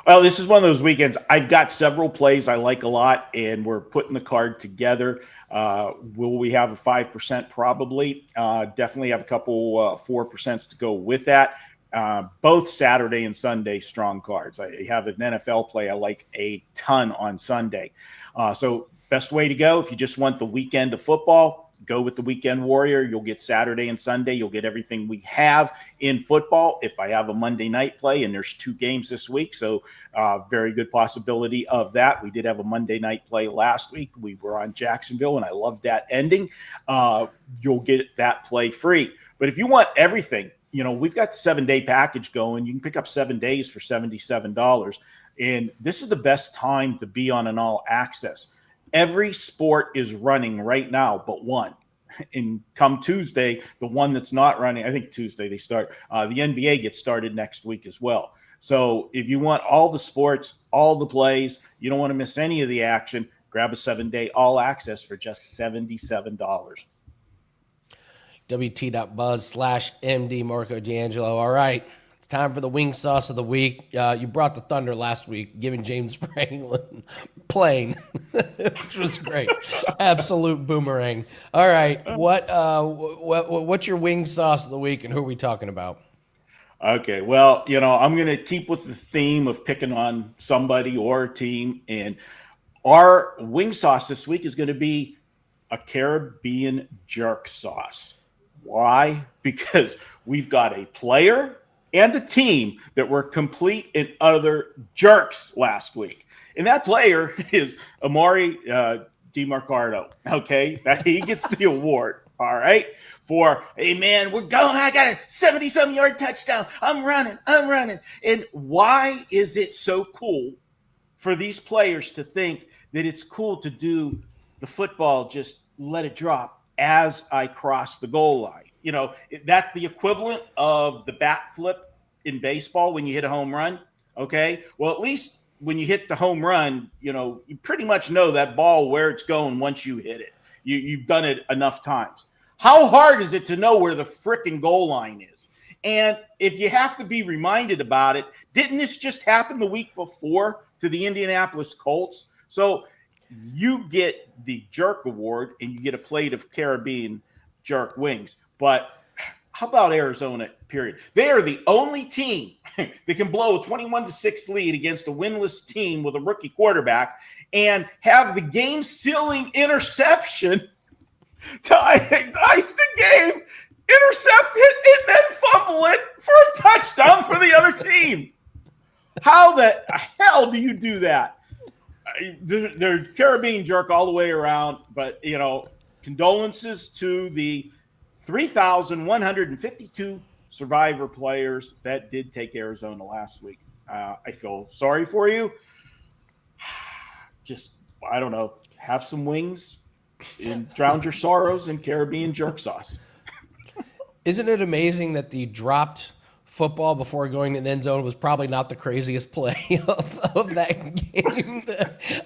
S5: Well, this is one of those weekends. I've got several plays I like a lot, and we're putting the card together. Will we have a 5%? Probably. Definitely have a couple 4% to go with that. Both Saturday and Sunday strong cards. I have an NFL play I like a ton on Sunday. So best way to go if you just want the weekend of football, go with the Weekend Warrior. You'll get Saturday and Sunday. You'll get everything we have in football. If I have a Monday night play, and there's 2 games this week, so very good possibility of that. We did have a Monday night play last week. We were on Jacksonville, and I loved that ending. You'll get that play free. But if you want everything, we've got the 7-day package going. You can pick up 7 days for $77. And this is the best time to be on an all access. Every sport is running right now but one. And come Tuesday, the one that's not running, I think Tuesday they start, the NBA gets started next week as well. So if you want all the sports, all the plays, you don't want to miss any of the action, grab a 7-day all access for just $77.
S1: WT.buzz/MD Marco D'Angelo. All right. It's time for the wing sauce of the week. You brought the thunder last week, giving James Franklin plain, which was great. Absolute boomerang. All right, what's your wing sauce of the week, and who are we talking about?
S5: Okay, well, I'm going to keep with the theme of picking on somebody or a team, and our wing sauce this week is going to be a Caribbean jerk sauce. Why? Because we've got a player and a team that were complete and utter jerks last week. And that player is Amari DiMarcardo. Okay, he gets the award. All right, for, hey man, we're going. I got a 70-some yard touchdown. I'm running. And why is it so cool for these players to think that it's cool to do the football, just let it drop as I cross the goal line? That's the equivalent of the bat flip in baseball when you hit a home run. Okay, well, at least when you hit the home run, you pretty much know that ball where it's going once you hit it. You've done it enough times. How hard is it to know where the frickin' goal line is? And if you have to be reminded about it, didn't this just happen the week before to the Indianapolis Colts? So you get the jerk award and you get a plate of Caribbean jerk wings. But how about Arizona, period? They are the only team that can blow a 21-6 lead against a winless team with a rookie quarterback and have the game-sealing interception to ice the game, intercept it, and then fumble it for a touchdown for the other team. How the hell do you do that? They're Caribbean jerk all the way around, but, condolences to the 3,152 survivor players that did take Arizona last week. I feel sorry for you. Just, I don't know, have some wings and drown your sorrows in Caribbean jerk sauce.
S1: Isn't it amazing that the dropped football before going to the end zone was probably not the craziest play of that game?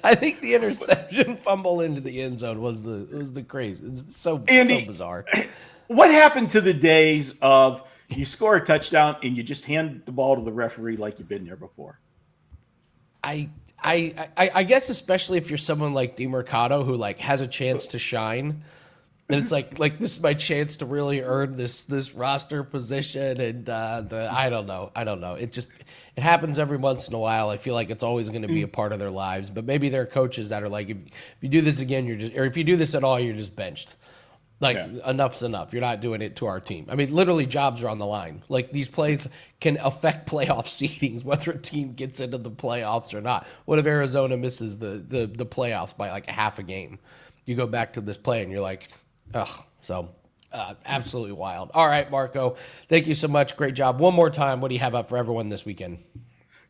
S1: I think the interception fumble into the end zone was the crazy. It's so bizarre.
S5: What happened to the days of You score a touchdown and you just hand the ball to the referee like you've been there before.
S1: I guess especially if you're someone like Demar-dropo who like has a chance to shine, and it's like this is my chance to really earn this roster position, and I don't know. It happens every once in a while. I feel like it's always going to be a part of their lives, but maybe there are coaches that are like, if you do this again, or if you do this at all, you're just benched. Like, enough's enough. You're not doing it to our team. I mean, literally, jobs are on the line. Like, these plays can affect playoff seedings, whether a team gets into the playoffs or not. What if Arizona misses the playoffs by like a half a game? You go back to this play and you're like, ugh. So, absolutely wild. All right, Marco, thank you so much. Great job. One more time, what do you have up for everyone this weekend?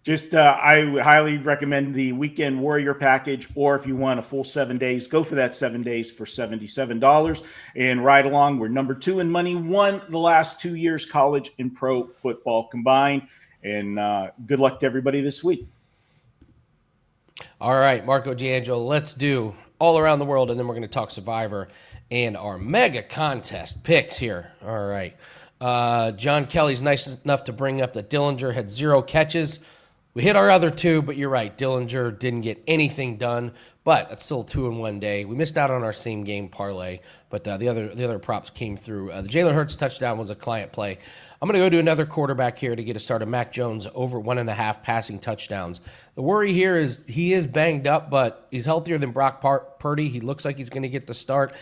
S5: Just, I would highly recommend the Weekend Warrior package, or if you want a full 7 days, go for that 7 days for $77 and ride along. We're number 2 in money, won the last 2 years, college and pro football combined. And good luck to everybody this week.
S1: All right, Marco D'Angelo, let's do all around the world, and then we're going to talk Survivor and our mega contest picks here. All right. John Kelly's nice enough to bring up that Dillinger had 0 catches. We hit our other 2, but you're right. Dillinger didn't get anything done, but that's still 2 in 1 day. We missed out on our same game parlay, but the other props came through. The Jalen Hurts touchdown was a client play. I'm going to go to another quarterback here to get us started. Mac Jones over 1.5 passing touchdowns. The worry here is he is banged up, but he's healthier than Brock Purdy. He looks like he's going to get the start.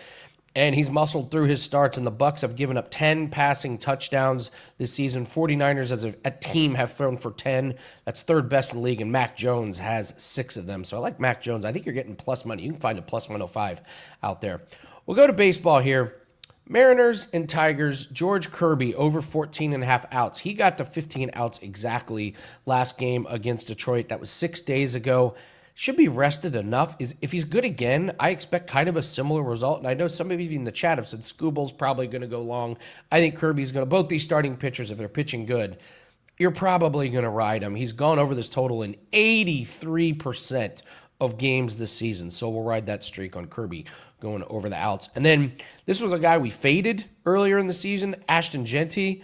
S1: And he's muscled through his starts, and the Bucs have given up 10 passing touchdowns this season. 49ers as a team have thrown for 10. That's third best in the league, and Mac Jones has 6 of them. So I like Mac Jones. I think you're getting plus money. You can find a plus 105 out there. We'll go to baseball here. Mariners and Tigers, George Kirby over 14.5 outs. He got to 15 outs exactly last game against Detroit. That was 6 days ago. Should be rested enough. If he's good again, I expect kind of a similar result. And I know some of you in the chat have said Skubal's probably going to go long. I think Kirby's going to. Both these starting pitchers, if they're pitching good, you're probably going to ride him. He's gone over this total in 83% of games this season. So we'll ride that streak on Kirby going over the outs. And then this was a guy we faded earlier in the season, Ashton Genty.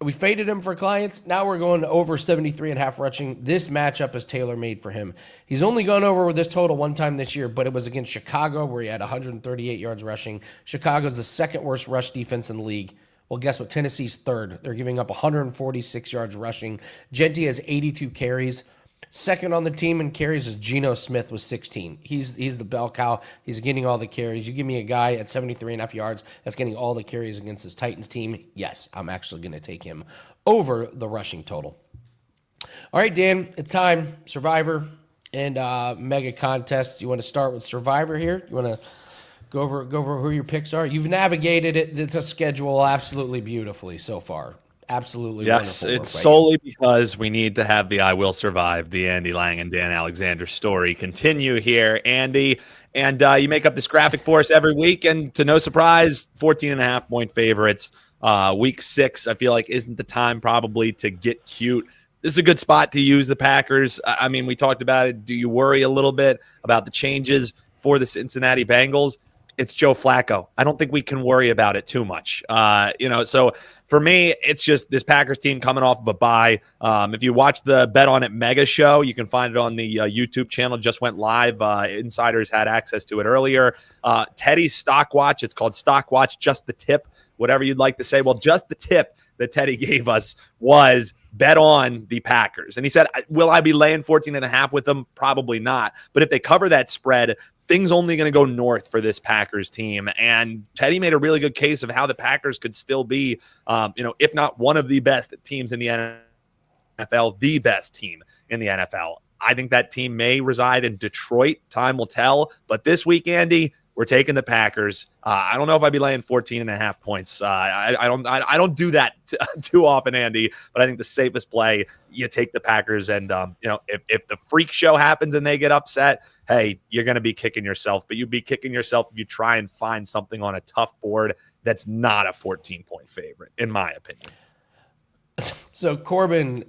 S1: We faded him for clients. Now we're going to over 73.5 rushing. This matchup is tailor-made for him. He's only gone over with this total one time this year, but it was against Chicago where he had 138 yards rushing. Chicago's the second worst rush defense in the league. Well, guess what? Tennessee's third. They're giving up 146 yards rushing. Genty has 82 carries. Second on the team in carries is Geno Smith with 16. He's the bell cow. He's getting all the carries. You give me a guy at 73.5 yards that's getting all the carries against his Titans team. Yes, I'm actually going to take him over the rushing total. All right, Dan, it's time. Survivor and mega contest. You want to start with Survivor here? You want to go over who your picks are? You've navigated the schedule absolutely beautifully so far. Absolutely.
S4: Yes, it's solely because we need to have the I Will Survive, the Andy Lang and Dan Alexander story continue here, Andy. And you make up this graphic for us every week. And to no surprise, 14.5 point favorites. Week 6, I feel like, isn't the time probably to get cute. This is a good spot to use the Packers. I mean, we talked about it. Do you worry a little bit about the changes for the Cincinnati Bengals? It's Joe Flacco. I don't think we can worry about it too much. So for me, it's just this Packers team coming off of a bye. If you watch the Bet On It Mega Show, you can find it on the YouTube channel. Just went live. Insiders had access to it earlier. Teddy's Stock Watch. It's called Stock Watch. Just the tip, whatever you'd like to say. Well, just the tip that Teddy gave us was bet on the Packers. And he said, will I be laying 14.5 with them? Probably not. But if they cover that spread, things only going to go north for this Packers team. And Teddy made a really good case of how the Packers could still be, if not one of the best teams in the NFL, the best team in the NFL. I think that team may reside in Detroit. Time will tell. But this week, Andy, we're taking the Packers. I don't know if I'd be laying 14.5 points. I don't do that too often, Andy, but I think the safest play, you take the Packers. And, if the freak show happens and they get upset, hey, you're going to be kicking yourself. But you'd be kicking yourself if you try and find something on a tough board that's not a 14-point favorite, in my opinion.
S1: So Corbin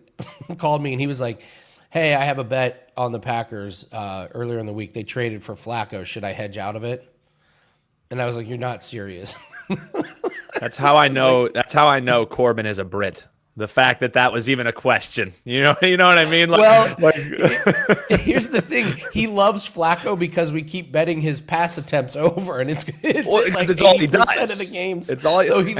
S1: called me and he was like, hey, I have a bet on the Packers earlier in the week. They traded for Flacco. Should I hedge out of it? And I was like, you're not serious.
S4: That's how I know. That's how I know Corbin is a Brit. The fact that was even a question, you know what I mean?
S1: Here's the thing: he loves Flacco because we keep betting his pass attempts over, and it's
S4: it's all he does.
S1: Of the games.
S4: It's all,
S1: so
S4: he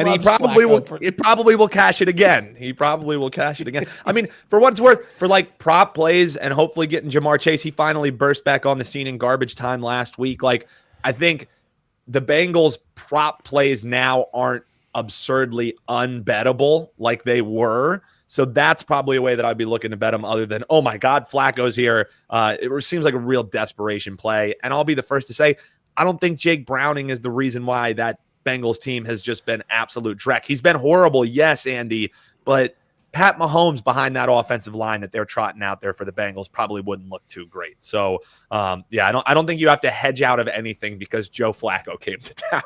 S4: probably will cash it again. He probably will cash it again. I mean, for what it's worth, for like prop plays and hopefully getting Jamar Chase, he finally burst back on the scene in garbage time last week. Like, I think the Bengals prop plays now aren't absurdly unbettable like they were. So that's probably a way that I'd be looking to bet them, other than, oh my God, Flacco's here. It seems like a real desperation play. And I'll be the first to say, I don't think Jake Browning is the reason why that Bengals team has just been absolute dreck. He's been horrible, yes, Andy, but Pat Mahomes behind that offensive line that they're trotting out there for the Bengals probably wouldn't look too great. So, I don't think you have to hedge out of anything because Joe Flacco came to town.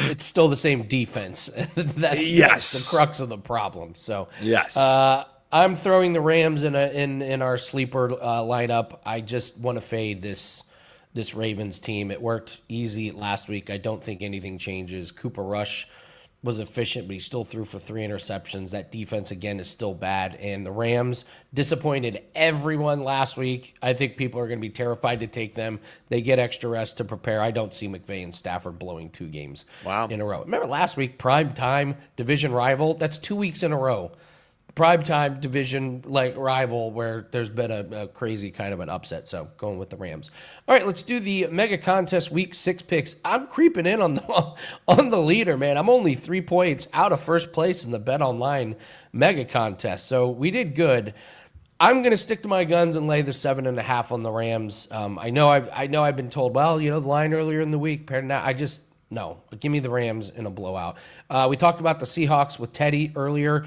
S1: It's still the same defense. That's the crux of the problem. So,
S4: yes.
S1: I'm throwing the Rams in our sleeper lineup. I just want to fade this Ravens team. It worked easy last week. I don't think anything changes. Cooper Rush was efficient, but he still threw for 3 interceptions. That defense, again, is still bad. And the Rams disappointed everyone last week. I think people are going to be terrified to take them. They get extra rest to prepare. I don't see McVay and Stafford blowing 2 games in a row. Remember last week, prime time division rival? That's 2 weeks in a row. Primetime division rival where there's been a crazy kind of an upset. So going with the Rams. All right, let's do the mega contest week 6 picks. I'm creeping in on the leader, man. I'm only 3 points out of first place in the Bet Online mega contest. So we did good. I'm going to stick to my guns and lay the 7.5 on the Rams. I know I've been told, well, the line earlier in the week, no, give me the Rams in a blowout. We talked about the Seahawks with Teddy earlier.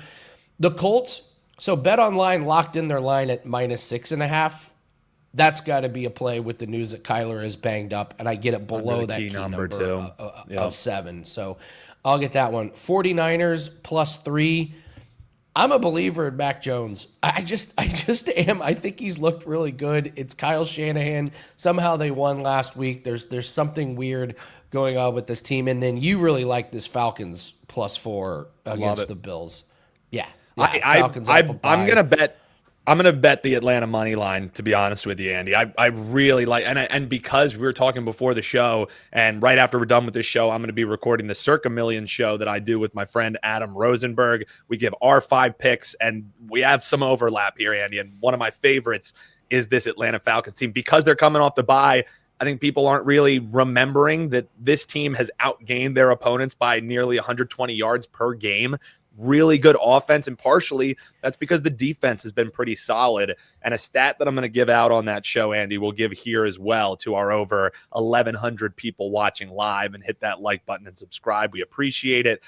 S1: The Colts, so BetOnline locked in their line at -6.5. That's got to be a play with the news that Kyler is banged up, and I get it below that key number of 7. So I'll get that one. 49ers +3. I'm a believer in Mac Jones. I just am. I think he's looked really good. It's Kyle Shanahan. Somehow they won last week. There's something weird going on with this team. And then you really like this Falcons +4 against the Bills. Yeah.
S4: I'm gonna bet the Atlanta money line, to be honest with you, Andy. I really like, and because we were talking before the show, and right after we're done with this show, I'm going to be recording the Circa Million show that I do with my friend Adam Rosenberg. We give our 5 picks, and we have some overlap here, Andy. And one of my favorites is this Atlanta Falcons team because they're coming off the bye. I think people aren't really remembering that this team has outgained their opponents by nearly 120 yards per game. Really good offense, and partially that's because the defense has been pretty solid. And a stat that I'm going to give out on that show, Andy, will give here as well to our over 1,100 people watching live, and hit that like button and subscribe. We appreciate it.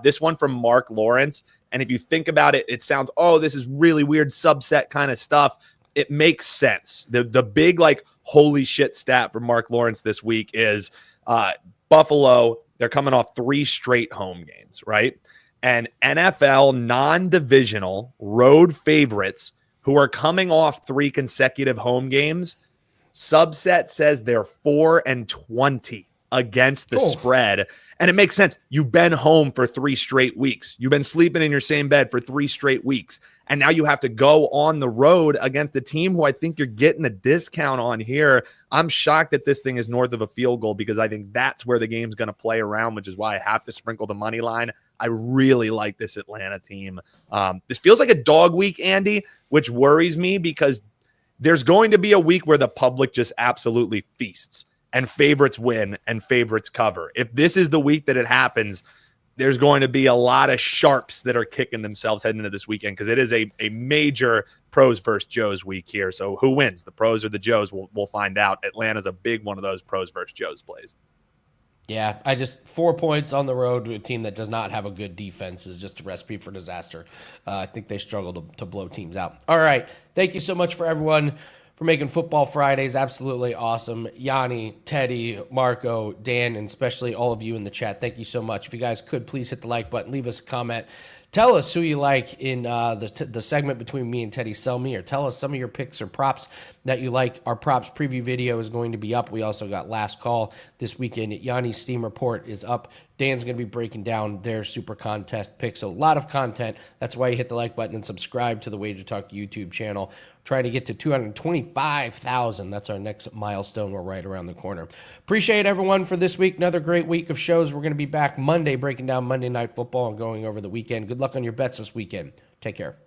S4: This one from Mark Lawrence. And if you think about it, it sounds, this is really weird subset kind of stuff. It makes sense. The big holy shit stat for Mark Lawrence this week is Buffalo. They're coming off 3 straight home games, right? And NFL non-divisional road favorites who are coming off 3 consecutive home games, subset says they're 4-20 against the spread. And it makes sense. You've been home for 3 straight weeks. You've been sleeping in your same bed for 3 straight weeks. And now you have to go on the road against a team who I think you're getting a discount on here. I'm shocked that this thing is north of a field goal because I think that's where the game's going to play around, which is why I have to sprinkle the money line. I really like this Atlanta team. This feels like a dog week, Andy, which worries me because there's going to be a week where the public just absolutely feasts and favorites win and favorites cover. If this is the week that it happens, there's going to be a lot of sharps that are kicking themselves heading into this weekend because it is a major pros versus Joes week here. So who wins, the pros or the Joes? We'll find out. Atlanta's a big one of those pros versus Joes plays.
S1: Yeah, 4 points on the road to a team that does not have a good defense is just a recipe for disaster. I think they struggle to blow teams out. All right. Thank you so much for everyone for making Football Fridays absolutely awesome. Gianni, Teddy, Marco, Dan, and especially all of you in the chat. Thank you so much. If you guys could, please hit the like button, leave us a comment. Tell us who you like in the segment between me and Teddy Sell Me, or tell us some of your picks or props that you like. Our props preview video is going to be up. We also got Last Call this weekend. Gianni's Steam report is up. Dan's going to be breaking down their super contest picks. So a lot of content. That's why you hit the like button and subscribe to the WagerTalk YouTube channel. Trying to get to 225,000. That's our next milestone. We're right around the corner. Appreciate everyone for this week. Another great week of shows. We're going to be back Monday breaking down Monday Night Football and going over the weekend. Good luck on your bets this weekend. Take care.